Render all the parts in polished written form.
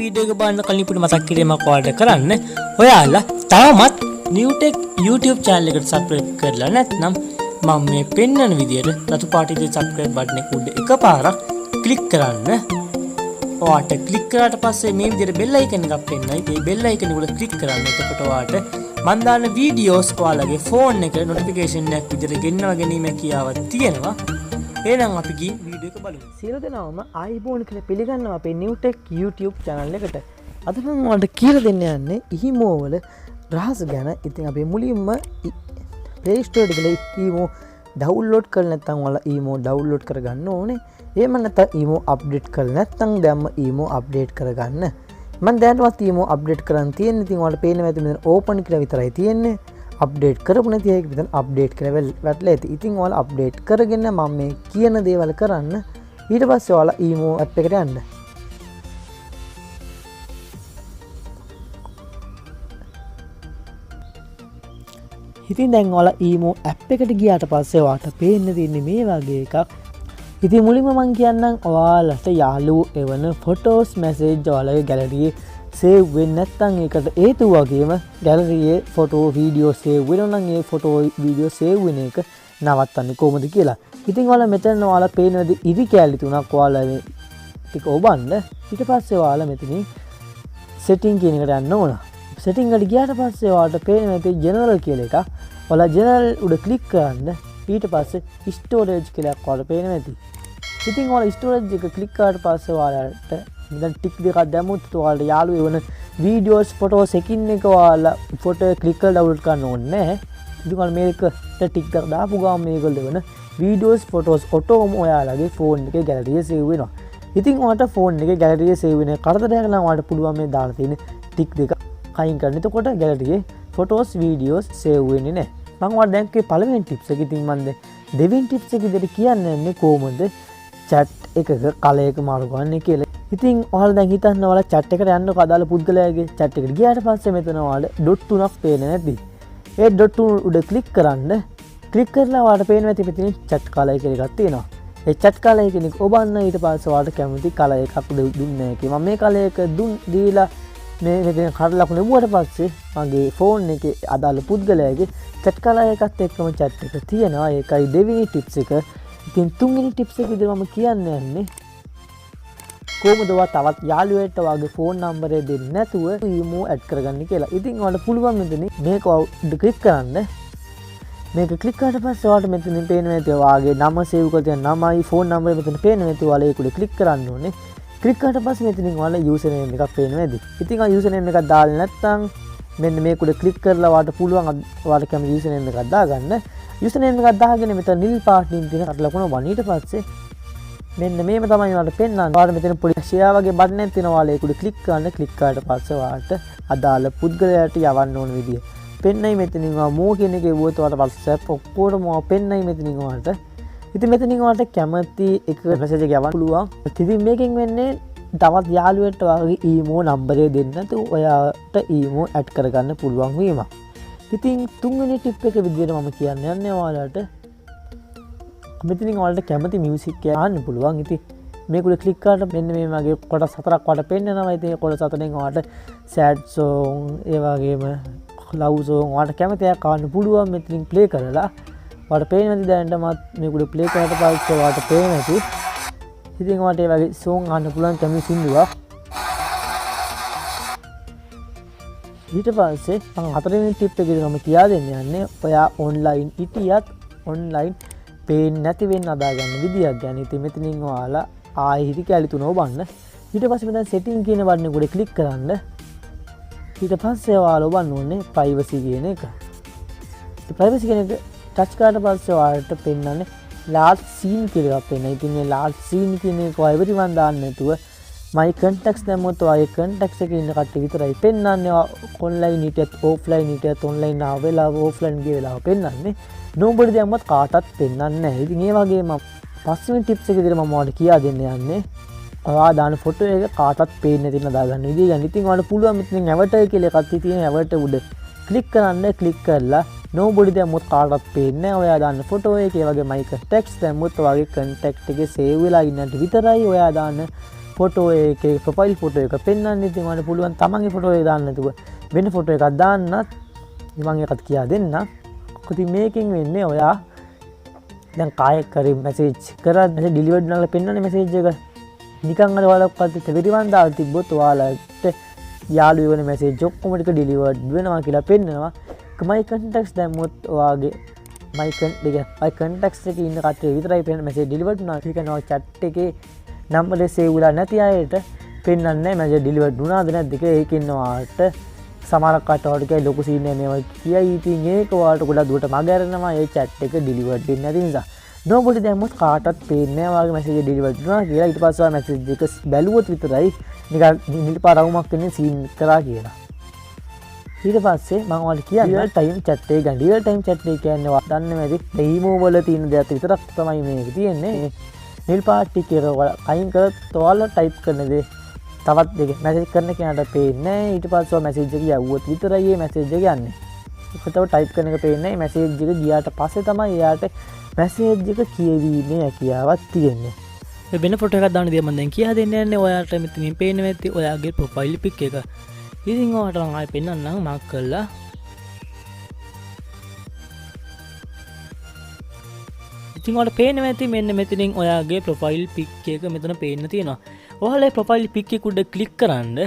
Video එක බලන්න කලින් පුඩු මතක් කිරීමක් ඔයාලට කරන්න. ඔයාලා තාමත් newtech YouTube channel එකට subscribe කරලා නැත්නම් මම මේ පෙන්වන විදියට රතු පාටියේ subscribe button එක උඩ එකපාරක් click කරන්න. ඔයාට click කරාට පස්සේ මේ විදියට bell icon එකක් පෙන්නයි. ඒ bell icon එක උඩ click කරන්න. එතකොට ඔයාට මම දාන videos ඔයාලගේ phone එක notification එකක් විදියට ගෙන්නව ගැනීම කියාවක් තියෙනවා. එහෙනම් අපි ගිහින් වීඩියෝ එක බලමු. සියලු දෙනාම ආයිබෝන් කියලා පිළිගන්නවා අපේ newtech YouTube channel එකට. අද මම ඔයාලට කියලා දෙන්න යන්නේ ඊමෝ වල රහස ගැන. ඉතින් අපි මුලින්ම Play Store එකට ගිහලා ඊමෝ download කරලා නැත්නම් ඔයාලා ඊමෝ download කරගන්න ඕනේ. එහෙම නැත්නම් ඊමෝ update කරලා නැත්නම් දැම්ම ඊමෝ update කරගන්න. මම දැනටවත් ඊමෝ update කරන් තියෙන්නේ. ඉතින් ඔයාලට පේන්නේ නැති මෙතන open කියලා විතරයි තියෙන්නේ. අප්ඩේට් කරපු නැති එක විතර අප්ඩේට් කරලා වැටලා ඇති. ඉතින් ඔයාලා අප්ඩේට් කරගෙන මම මේ කියන දේවල් කරන්න. ඊට පස්සේ ඔයාලා ඊමෝ ඇප් එකට යන්න. ඉතින් දැන් ඔයාලා ඊමෝ ඇප් එකට ගියාට පස්සේ ඔයාලට පේන්න තියෙන්නේ මේ වගේ එකක්. ඉතින් මුලින්ම මම කියන්නම් ඔයාලට යාළුවෝ එවන ෆොටෝස් මැසේජ් ඔයාලගේ ගැලරියේ සේව් වෙන්නේ නැත්නම් ඒකට හේතු වගේම ගැලරියේ ෆොටෝ වීඩියෝ සේව් වෙනවා නම් ඒ ෆොටෝ වීඩියෝ සේව් වෙන එක නවත්තන්නේ කොහොමද කියලා. ඉතින් ඔයාලා මෙතන ඔයාලා පේනවාද ඉරි කැලි තුනක් ඔයාලා මේ ටික ඔබන්න. ඊට පස්සේ ඔයාලා මෙතනින් setting කියන එකට යන්න ඕන. setting එකට ගියාට පස්සේ ඔයාලට පේනවා මේ general කියලා එකක්. ඔයාලා general උඩ click කරන්න. ඊට පස්සේ storage කියලා ඔයාලට පේනවා ඇති. ඉතින් ඔයාලා storage එක click කරාට පස්සේ ඔයාලට මෙතන ටික් දෙකක් දැම්මොත් ඔයාලට යාළුවෝ එවන වීඩියෝස් ෆොටෝස් එකින් එක ඔයාලා ෆොටෝ ක්ලික් කරලා ඩවුන්ලෝඩ් කරන්න ඕනේ නැහැ. ඉතින් ඔයාලා මේකට ටික් එකක් දාපු ගමන් මේගොල්ලෝ එවන වීඩියෝස් ෆොටෝස් ඔටෝම ඔයාලගේ ෆෝන් එකේ ගැලරියේ සේව් වෙනවා. ඉතින් ඔයාලට ෆෝන් එකේ ගැලරියේ සේව් වෙන කරදරයක් නම් ඔයාලට පුළුවන් මේ දාලා තියෙන ටික් දෙක කයින් කරන්න. එතකොට ගැලරියේ ෆොටෝස් වීඩියෝස් සේව් වෙන්නේ නැහැ. මම ඔයාලට දැන් කිව්වේ පළවෙනි ටිප්ස් එක. ඉතින් මම දෙවෙනි ටිප්ස් එක විදිහට කියන්නේ කොහොමද chat එකක කලයක මාරු කරන්නේ කියලා. ඉතින් ඔයාලා දැන් හිතන්න ඔයාලා chat එකට යන්නකො අදාළ පුද්ගලයාගේ chat එකට ගියාට පස්සේ මෙතන ඔයාලා ඩොට් තුනක් පේන්නේ නැද්ද? ඒ ඩොට් තුන උඩ ක්ලික් කරන්න. ක්ලික් කරලා ඔයාලට පේනවා ඇති මෙතන chat කලය කියලා එකක් තියෙනවා. ඒ chat කලය කෙනෙක් ඔබන්න ඊට පස්සේ ඔයාලට කැමති කලය එකක් දුන්නේ නැහැ. මම මේ කලය එක දීලා මේ මෙතන කඩ ලකුණ ලැබුවට පස්සේ මගේ ෆෝන් එකේ අදාළ පුද්ගලයාගේ chat කලය එකත් එක්කම chat එක තියෙනවා. ඒකයි දෙවෙනි ටිප්ස් එක. ඉතින් තුන්වෙනි ටිප්ස් එක විදිහට මම කියන්නේ යන්නේ කොහොමද ඔයා තවත් යාළුවෙක්ට ඔයාගේ ෆෝන් නම්බරය දෙන්නේ නැතුව ඊමෝ ඇඩ් කරගන්න කියලා. ඉතින් ඔයාලට පුළුවන් මෙතන මේක උඩ ක්ලික් කරන්න. මේක ක්ලික් කරාට පස්සේ ඔයාලට මෙතන පේනවා ඇති ඔයාගේ නම සේව් කරලා තියෙන නමයි ෆෝන් නම්බරය මෙතන පේනවා ඇති. ඔයාලා ඒක උඩ ක්ලික් කරන්න ඕනේ. ක්ලික් කරාට පස්සේ මෙතනින් ඔයාලා යූසර් නේම් එකක් පේනවා ඇති. ඉතින් ඔය යූසර් නේම් එකක් දාලා නැත්නම් මෙන්න මේක උඩ ක්ලික් කරලා ඔයාලට පුළුවන් ඔයාලට කැමති යූසර් නේම් එකක් දාගන්න. යූසර් නේම් එකක් දාගෙන මෙතන නිල් පාටින් තියෙන කට ලකුණ වань. ඊට පස්සේ මෙන්න මේම තමයි ඔයාලට පෙන්නන්නේ. ඔයාලට මෙතන පොඩි share වගේ බටන් එකක් තියෙනවා. ඔයාලා ඒක උඩ ක්ලික් කරන්න. ක්ලික් කරාට පස්සේ ඔයාලට අදාළ පුද්ගලයාට යවන්න ඕන විදිය පෙන්නයි. මෙතනින් ඔයා මෝ කියන එකේ වුවොත් ඔයාලට WhatsApp ඔක්කොටම පෙන්නයි මෙතනින් ඔයාලට. ඉතින් මෙතනින් ඔයාලට කැමති එක මැසේජ් එකක් යවන්න පුළුවන්. ඉතින් මේකෙන් වෙන්නේ තවත් යාළුවෙක්ට ඔයාගේ ඊමෝ නම්බරය දෙන්න නැතුව ඔයාට ඊමෝ ඇඩ් කරගන්න පුළුවන් වීමක්. ඉතින් තුන්වෙනි ටිප් එක විදියට මම කියන්න යන්නේ ඔයාලට මෙතනින් ඔයාලට කැමති මියුසික් එක අහන්න පුළුවන්. ඉතින් මේක උඩ ක්ලික් කරලා මෙන්න මේ වගේ කොටස් හතරක් වඩ පෙන්නනවා. ඉතින් කොටස් හතරෙන් ඔයාලට sad song ඒ වගේම love song ඔයාලට කැමති එකක් අහන්න පුළුවන්. මෙතනින් play කරලා ඔයාලට පේන්නේ නැති දැනටමත් මේක උඩ play කරාට පස්සේ ඔයාලට පේන්නේ නැති. ඉතින් ඔයාලට ඒ වගේ song අහන්න පුළුවන් කැමති සින්දුවක්. ඊට පස්සේ මම හතරවෙනි ටිප් එක විදිහට මම කියා දෙන්න යන්නේ ඔයා ඔන්ලයින් හිටියත් ඔන්ලයින් පේන්නේ නැති වෙන්න අදාගන්න විදියක් ගැන. ඉතින් මෙතනින් ඔයාලා ආයෙ හිටි කැලි තුන ඔබන්න. ඊට පස්සේ මෙතන setting කියන බටන් එක උඩ ක්ලික් කරන්න. ඊට පස්සේ ඔයාලා ඔබන්න ඕනේ privacy කියන එක. ඒ privacy කියන එක ටච් කරාට පස්සේ ඔයාලට පෙන්නන්නේ large scene කියලා එකක් පෙන්නනවා. ඉතින් මේ large scene කියන එක ඔයා everyone දාන්න නැතුව my contacts දැම්මොත් ඔයාගේ contacts එකේ ඉන්න කට්ටිය විතරයි පෙන්නන්නේ. online හිටියත් offline හිටියත් online ආව වෙලාව offline ගිය වෙලාව පෙන්නන්නේ. nobody දැම්මොත් කාටවත් පෙන්නන්නේ නැහැ. ඉතින් ඒ වගේම පස්වෙනි ටිප්ස් එක විදිහට මම ඔයාලට කියා දෙන්න යන්නේ ඔයා දාන ෆොටෝ එක කාටවත් පේන්නේ නැති වෙන දාගන්න විදිය ගැන. ඉතින් ඔයාලට පුළුවන් මෙතනින් avatar කියලා එකක් තියෙන avatar උඩ ක්ලික් කරන්න. ක්ලික් කරලා nobody දැම්මොත් කාටවත් පේන්නේ නැහැ. ඔයා දාන ෆොටෝ එක ඒ වගේ my contacts දැම්මොත් ඔයාගේ contact එකේ save වෙලා ඉන්නට විතරයි ඔයා දාන ෆොටෝ එකේ ප්‍රොෆයිල් ෆොටෝ එක පෙන්වන්න. ඉතින් ඔයාලට පුළුවන් තමන්ගේ ෆොටෝ එක දාන්න නැතුව වෙන ෆොටෝ එකක් දාන්නත් මම එකත් කියා දෙන්න. ඉතින් මේකෙන් වෙන්නේ ඔයා දැන් කායෙක් හරි මැසේජ් කරා මැසේජ් ඩිලිවර්ඩ් නාලා පෙන්වන්නේ මැසේජ් එක නිකන් අර ඔයාලට තෙවිරිවන් දාලා තිබ්බොත් ඔයාලට යාළුවෝ වෙන මැසේජ් ඔක්කොම ටික ඩිලිවර්ඩ් වෙනවා කියලා පෙන්නනවා. මයි කන්ටැක්ට්ස් දැම්මොත් ඔයාගේ මයි කන්ටැක්ට්ස් එකේ ඉන්න කට්ටිය විතරයි පෙන්න මැසේජ් ඩිලිවර්ඩ් වුණා. ඒක නෝ chat එකේ නම්බරේ සේව් වෙලා නැති අයට පෙන්වන්නේ නැහැ මැසේජ් ඩිලිවර්ඩ් වුණාද නැද්ද කියලා. ඒකෙන් ඔයාලට සමහර කට්ටියට කියයි ලොකු සීන් එක මේවා කියයි. ඉතින් ඒක ඔයාලට ගොඩක් දුරට මග ඇරෙනවා ඒ chat එක ඩිලිවර්ඩ් වෙන්නේ නැති නිසා. නෝබඩි දැම්මොත් කාටවත් පේන්නේ නැහැ ඔයාගේ මැසේජ් ඩිලිවර්ඩ් වුණා කියලා. ඊට පස්සේ ඔයා මැසේජ් එක බැලුවොත් විතරයි නිකන් නිල්පා රවුමක් වෙන්නේ සීන් කරා කියලා. ඊට පස්සේ මම ඔයාලට කියන්නේ රියල් ටයිම් chat එක ගැන. රියල් ටයිම් chat එක කියන්නේ ඔයා දන්නේ නැති ඊමෝ වල තියෙන දේත් විතරක් තමයි මේක තියෙන්නේ. නිල් පාටි කියලා ඔයාලා අයින් කරත් ඔයාලා ටයිප් කරන දේ තවත් දෙක මැසේජ් කරන කෙනාට පේන්නේ නැහැ. ඊට පස්සේ ඔයා මැසේජ් එක යවුවොත් විතරයි මේ මැසේජ් එක යන්නේ. ඒකටව ටයිප් කරන එක පේන්නේ නැහැ. මැසේජ් එක ගියාට පස්සේ තමයි එයාට මැසේජ් එක කියවීමේ හැකියාවක් තියෙන්නේ. වෙන ෆොටෝ එකක් දාන්න දිය මම දැන් කියා දෙන්න යන්නේ ඔයාලට මෙතනින් පේන්නේ නැති ඔයාගේ ප්‍රොෆයිල් පික් එක. ඉතින් ඔයාලට මම ආයෙ පෙන්නන්නම් මාක් කරලා. ඉතින් ඔයාලට පේන්නේ නැති මෙන්න මෙතනින් ඔයාගේ ප්‍රොෆයිල් පික් එක මෙතන පේන්න තියෙනවා. ඔයාලා ප්‍රොෆයිල් පික් එක උඩ ක්ලික් කරන්න.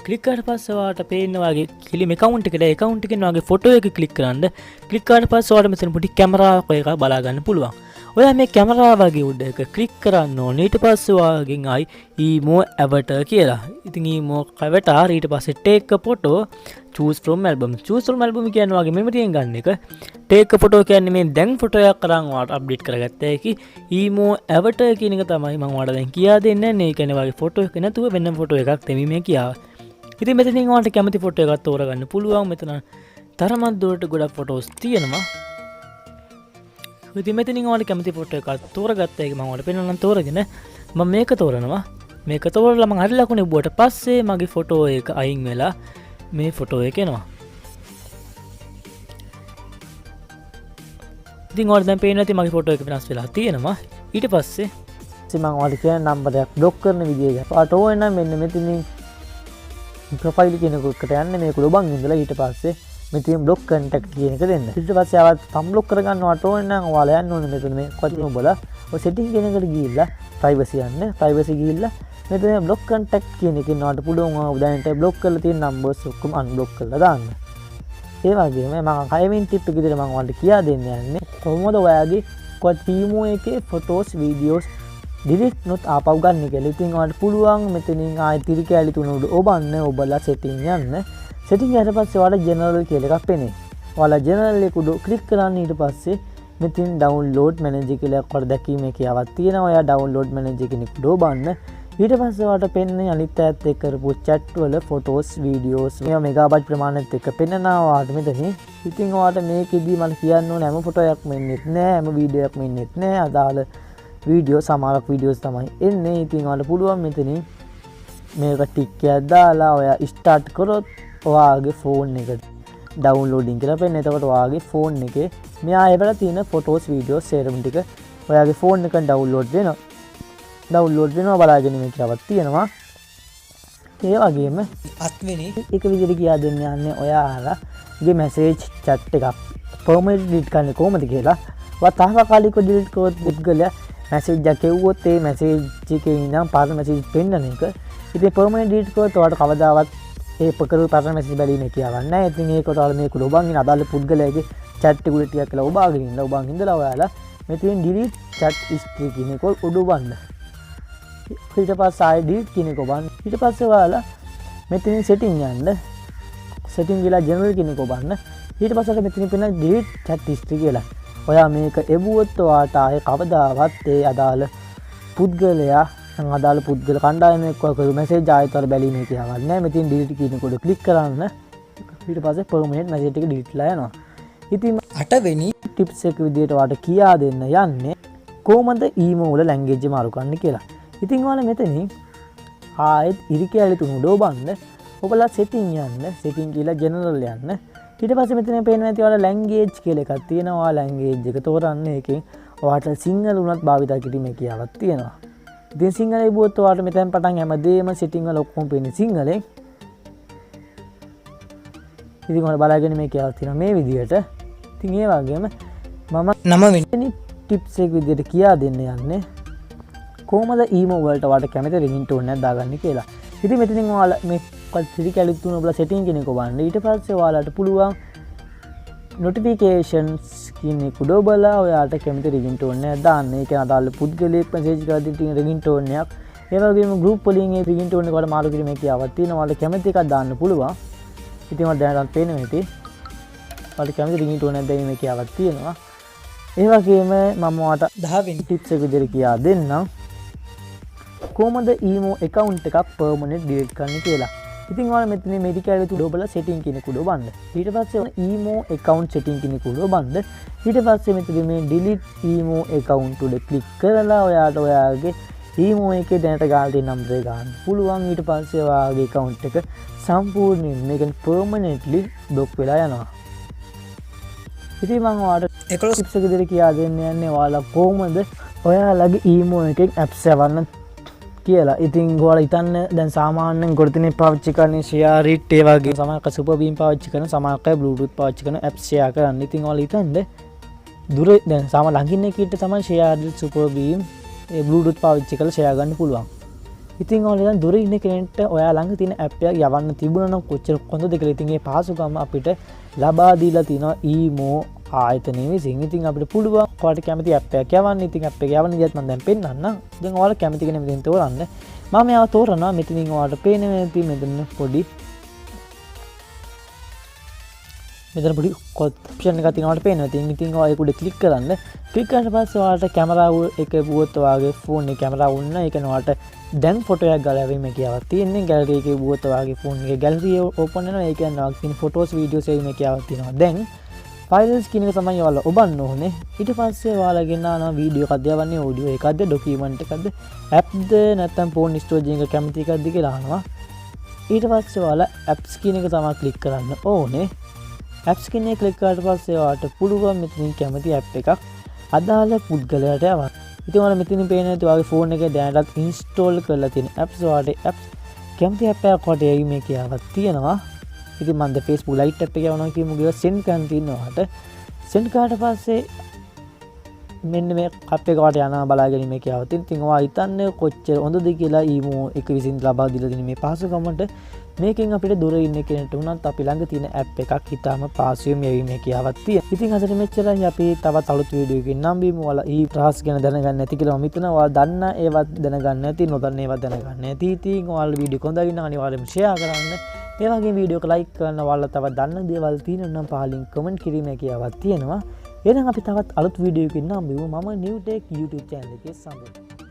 ක්ලික් කරලා පස්සේ ඔයාලට පේන්න ඔයාගේ ක්ලිම් account එකට account එකෙන් ඔයාගේ ෆොටෝ එක ක්ලික් කරන්න. ක්ලික් කරලා පස්සේ ඔයාලට මෙතන පොඩි කැමරාවක් එකක් බලා ගන්න පුළුවන්. ඔයා මේ කැමරාව වගේ උඩ එක ක්ලික් කරන්න ඕනේ. ඊට පස්සේ ඔයාගෙන් ආයි emo avatar කියලා. ඉතින් emo avatar ඊට පස්සේ take a photo choose from album. choose from album කියන්නේ ඔයාගේ මෙමරියෙන් ගන්න එක. take a photo කියන්නේ මේ දැන් ෆොටෝ එකක් අරන් ඔයාලට අප්ඩේට් කරගත්ත හැකි. emo avatar කියන එක තමයි මම ඔයාලට දැන් කියා දෙන්නේ. මේ කියන්නේ ඔයාගේ ෆොටෝ එක නැතුව වෙන ෆොටෝ එකක් දෙමි මේ කියාව. ඉතින් මෙතනින් ඔයාලට කැමති ෆොටෝ එකක් තෝරගන්න පුළුවන්. මෙතන තරමක් දුරට ගොඩක් ෆොටෝස් තියෙනවා. ඉතින් මෙතනින් ඔයාලට කැමති ෆොටෝ එකක් තෝරගත්ත එක මම ඔයාලට පෙන්නන්න තෝරගෙන මම මේක තෝරනවා. මේක තෝරලා මම හරි ලකුණ ඉබුවට පස්සේ මගේ ෆොටෝ එක අයින් වෙලා මේ ෆොටෝ එක එනවා. ඉතින් ඔයාලට දැන් පේනවා ඇති මගේ ෆොටෝ එක වෙනස් වෙලා තියෙනවා. ඊට පස්සේ මම ඔයාලට කියන නම්බරයක් බ්ලොක් කරන විදිය ගැන. ඔයාලට ඕන නම් මෙන්න මෙතනින් ප්‍රොෆයිල් කියන එකට යන්න මේක ලොබන් ඉඳලා ඊට පස්සේ මෙතන බ්ලොක් කන්ටැක්ට් කියන එක දෙන්න. ඊට පස්සේ ආවත් අන්බ්ලොක් කරගන්නවට ඕන නම් ඔයාලා යන්න ඕනේ මෙතන මේ කොටින් ඔබලා ඔය සෙටින් කියන එකට ගිහිල්ලා ප්‍රයිවසි යන්න. ප්‍රයිවසි ගිහිල්ලා මෙතන බ්ලොක් කන්ටැක්ට් කියන එකෙන් ඔයාලට පුළුවන් දැනට බ්ලොක් කරලා තියෙන නම්බර්ස් ඔක්කොම අන්බ්ලොක් කරලා දාන්න. ඒ වගේම මම 6 වෙනි ටිප් එක විදිහට මම ඔයාලට කියා දෙන්න යන්නේ කොහොමද ඔයාගේ ටීමෝ එකේ ෆොටෝස් වීඩියෝස් ඩිලීට් නොත් ආපහු ගන්න කියලා. ඉතින් ඔයාලට පුළුවන් මෙතනින් ආයෙ තිරි කැලි තුන උඩ ඔබන්න ඔබලා සෙටින් යන්න. සෙටින් යට පස්සේ ඔයාලට ජෙනරල් කියලා එකක් පෙනේ. ඔයාලා ජෙනරල් එක උඩ ක්ලික් කරන්න. ඊට පස්සේ මෙතන ඩවුන්ලෝඩ් මැනේජර් කියලා එකක් දැකීමේ කියාවක් තියෙනවා. ඔයා ඩවුන්ලෝඩ් මැනේජර් කෙනෙක් උඩ ඔබන්න. ඊට පස්සේ ඔයාලට පෙන්නේ අනිත් ඈත් එක්ක කරපු chat වල ෆොටෝස් වීඩියෝස් මේවා මෙගාබයිට් ප්‍රමාණයත් එක්ක පෙන්නනවා ඔයාලට මෙතනින්. ඉතින් ඔයාලට මේකෙදි මම කියන්න ඕනේ හැම ෆොටෝ එකක්ම එන්නෙත් නෑ, හැම වීඩියෝ එකක්ම එන්නෙත් නෑ. අදාළ වීඩියෝ සමහරක් වීඩියෝස් තමයි එන්නේ. ඉතින් ඔයාලට පුළුවන් මෙතනින් මේක ටික් එකක් දාලා ඔයා ස්ටාර්ට් කරොත් ඔයාගේ ෆෝන් එකට ඩවුන්ලෝඩින් කියලා පෙන්නේ. එතකොට ඔයාගේ ෆෝන් එකේ මෙයා ඒවල තියෙන ෆොටෝස් වීඩියෝස් සේරම ටික ඔයාගේ ෆෝන් එකෙන් ඩවුන්ලෝඩ් වෙනවා. ඩවුන්ලෝඩ් වෙනවා බලාගෙන මේ කියාවක් තියෙනවා. ඒ වගේම අත්වෙනි එක විදිහට කියා දෙන්න යන්නේ ඔයාලගේ මැසේජ් chat එකක් permanent delete කරන්නේ කොහොමද කියලා. ඔයා තාවකාලිකව delete කරොත් පුද්ගලයා මැසේජ් එකක් එව්වොත් ඒ මැසේජ් එකේ ඉඳන් පාර මැසේජ් පෙන්නන එක. ඉතින් permanent delete කරොත් ඔයාලට කවදාවත් ඒ පකරු පාර මැසේජ් බැලීමේ කියාවක් නැහැ. ඉතින් ඒකට ඔයාලා මේක ලොබන් ඉන්න අදාළ පුද්ගලයාගේ chat එක උඩ ටිකක් කියලා ඔබාගෙන ඉන්න. ඔබන් ඉඳලා ඔයාලා මෙතෙන් delete chat history කියන එක උඩ ඔබන්න. ඊට පස්සේ ආයෙ delete කියන එක ඔබන්න. ඊට පස්සේ ඔයාලා මෙතනින් setting යන්න. setting ගිහලා general කියන එක ඔබන්න. ඊට පස්සේ මෙතනින් පෙන්නන delete chat history කියලා. ඔයා මේක එවුවොත් ඔයාට ආයේ කවදාවත් ඒ අදාළ පුද්ගලයා අදාළ පුද්ගල කණ්ඩායමක් කරපු මැසේජ් ආයෙත් වල බැලීමේ කියාවක් නැහැ. මෙතෙන් delete කියන එක උඩ ක්ලික් කරන්න. ඊට පස්සේ permanent message එක delete ලා යනවා. ඉතින් 8 වෙනි tips එක විදිහට ඔයාලට කියා දෙන්න යන්නේ කොහොමද ඊමෝ වල ලැන්ග්වේජ් මාරු කරන්න කියලා. ඉතින් ඔයාලා මෙතනින් ආයෙත් ඉරි කැලේ තුන උඩ ඔබන්න. ඔබලා setting යන්න. setting කියලා general යන්න. ඊට පස්සේ මෙතන පේනවා ඇති ඔයාලා ලැන්ග්වේජ් කියලා එකක් තියෙනවා. ලැන්ග්වේජ් එක තෝරන්න. ඒකෙන් ඔයාලට සිංහල උනත් භාවිත කිරීමේ කියාවක් තියෙනවා. ඉතින් සිංහල ඉබුවොත් ඔයාලට මෙතෙන් පටන් හැමදේම setting වල ඔක්කොම පේන්නේ සිංහලෙන්. ඉතින් ඔයාලා බලාගෙන මේ කියලා තියෙනවා මේ විදියට. ඉතින් ඒ වගේම මම 9 වෙනි ටිප්ස් එක විදියට කියා දෙන්න යන්නේ කොහොමද ඊමෝ වලට ඔයාලට කැමති රින්ග්ටෝන් එකක් දාගන්නේ කියලා. ඉතින් මෙතනින් ඔයාලා මේ සිරි කැලිත් තුන ඔබලා setting කෙනෙක් ඔබන්න. ඊට පස්සේ ඔයාලට පුළුවන් notifications කියන එක ඔබලා ඔයාලට කැමති රින්ග්ටෝන් එකක් දාන්න. ඒක අදාළ පුද්ගලයෙක් මැසේජ් කරලා දෙන රින්ග්ටෝන් එකක්. ඒ වගේම group වලින් ඒ රින්ග්ටෝන් එක වල මාරු කිරීමේ කියාවක් තියෙනවා. ඔයාලට කැමති එකක් දාන්න පුළුවන්. ඉතින් මම දැනට පේන්නේ මේටි. ඔයාලට කැමති රින්ග්ටෝන් එකක් දැමීමේ කියාවක් තියෙනවා. ඒ වගේම මම ඔයාලට 10 වෙනි ටිප්ස් එක විදිහට කියා දෙන්නම්. කොහොමද ඊමෝ account එකක් permanent delete කරන්න කියලා. ඉතින් ඔයාලා මෙතන මේටි කියලා තුඩ ඔබලා setting කියන කුඩ ඔබන්න. ඊට පස්සේ ඊමෝ account setting කියන කුඩ ඔබන්න. ඊට පස්සේ මෙතන මේ delete ඊමෝ account උඩ click කරලා ඔයාලට ඔයාගේ ඊමෝ එකේ දැනට ගාලා තියෙන නම්බර් එක ගන්න පුළුවන්. ඊට පස්සේ ඔයාගේ account එක සම්පූර්ණයෙන් මේක permanently block වෙලා යනවා. ඉතින් මම ඔයාලට 11 tips එක විදිහට කියා දෙන්න යන්නේ ඔයාලා කොහොමද ඔයාලගේ ඊමෝ එකෙන් apps යවන්න කියලා. ඉතින් ඔයාලා හිතන්න දැන් සාමාන්‍යයෙන් ගොඩදිනේ පාවිච්චි කරන්නේ share it ඒ වගේ සමහරක super beam පාවිච්චි කරන සමහරක bluetooth පාවිච්චි කරන apps share කරන්න. ඉතින් ඔයාලා හිතන්න දුර දැන් සාමාන්‍ය ළඟින් එකකට තමයි share it super beam A bluetooth පාවිච්චි කරලා share ගන්න පුළුවන්. ඉතින් ඔයාලා දැන් දුර ඉන්න කෙනෙක්ට ඔයා ළඟ තියෙන app එක යවන්න තිබුණා නම් කොච්චර හොඳද කියලා. ඉතින් මේ පහසුකම අපිට ලබා දීලා තිනවා ඊමෝ ආයතනයේ විසින්. ඉතින් අපිට පුළුවන් ඔයාලට කැමති app එකක් යවන්න. ඉතින් app එක යවන්න ඉතින් මම දැන් පෙන්නන්නම්. දැන් ඔයාලා කැමති කෙනෙක් මෙතෙන් තෝරන්න. මම යාව තෝරනවා. මෙතනින් ඔයාලට පේන්නේ මෙතන පොඩි ඔප්ෂන් එකක් තියෙනවා ඔයාලට පේනවා. ඉතින් ඔයා ඒක උඩ ක්ලික් කරන්න. ක්ලික් කරාට පස්සේ ඔයාලට කැමරාව එක බුවොත් ඔයාගේ ෆෝන් එකේ කැමරාව වුණා. ඒක ඔයාලට දැන් ෆොටෝ එකක් ගාලා යවීමේ කියාවක් තියෙනවා. ගැලරි එකේ බුවොත් ඔයාගේ ෆෝන් එකේ ගැලරි ඕපන් වෙනවා. ඒ කියන්නේ ඔයාගේ තියෙන ෆොටෝස් වීඩියෝස් යවීමේ කියාවක් තියෙනවා. දැන් ෆයිල්ස් කියන එක තමයි ඔයාලා ඔබන්න ඕනේ. ඊට පස්සේ ඔයාලා ගෙනානවා වීඩියෝ එකක්ද යවන්නේ, ඔඩියෝ එකක්ද, ඩොකියුමන්ට් එකක්ද, ඇප්ද නැත්නම් ෆෝන් ස්ටෝරේජ් එක කැමති එකක්ද කියලා අහනවා. ඊට පස්සේ ඔයාලා ඇප්ස් කියන එක තමයි ක්ලික් කරන්න ඕනේ. ඇප්ස් කියන එක ක්ලික් කරාට පස්සේ ඔයාලට පුළුවන් මෙතනින් කැමති ඇප් එකක් අදාළ පුද්ගලයාට යවන්න. ඉතින් ඔයාලා මෙතනින් පේන්නේ ඔයාගේ ෆෝන් එකේ දැනටත් ඉන්ස්ටෝල් කරලා තියෙන ඇප්ස් ඔයාලට ඇප්ස් කැමති ඇප් එකක් කොට යීමේ කියාවක් තියෙනවා. ඉතින් මම ද Facebook Lite app එක යවනවා කියමු කියලා send කරන්න තියෙනවාට send කරාට පස්සේ මෙන්න මේ app එක වට යනවා බලාගෙන මේ කියාව තියෙන. ඉතින් ඔයා හිතන්නේ කොච්චර හොඳද කියලා ඊමෝ එක විසින් ලබා දීලා දෙන මේ පහසුකමට මේකෙන් අපිට දුර ඉන්න කෙනෙක්ට උනත් අපි ළඟ තියෙන app එකක් හිතාම පාසුවෙන් යවීමේ කියාවක් තියෙනවා. ඉතින් අදට මෙච්චරයි. අපි තවත් අලුත් වීඩියෝ එකකින් නම් බීමු. ඔයාලා ඊ රහස් ගැන දැනගන්න නැති කියලා මම හිතනවා. ඔයාලා දන්න ඒවත් දැනගන්න නැති, නොදන්න ඒවත් දැනගන්න නැති. ඉතින් ඔයාලා වීඩියෝ කොන්දගෙන අනිවාර්යයෙන්ම share කරන්න. ඒ වගේ වීඩියෝ එක like කරන්න. ඔයාලා තවත් දන්න දේවල් තියෙනවා නම් පහලින් comment කිරීමේ කියාවක් තියෙනවා. එහෙනම් අපි තවත් අලුත් වීඩියෝ එකකින් නම් බීමු. මම newtech YouTube channel එකේ සම්බන්ධ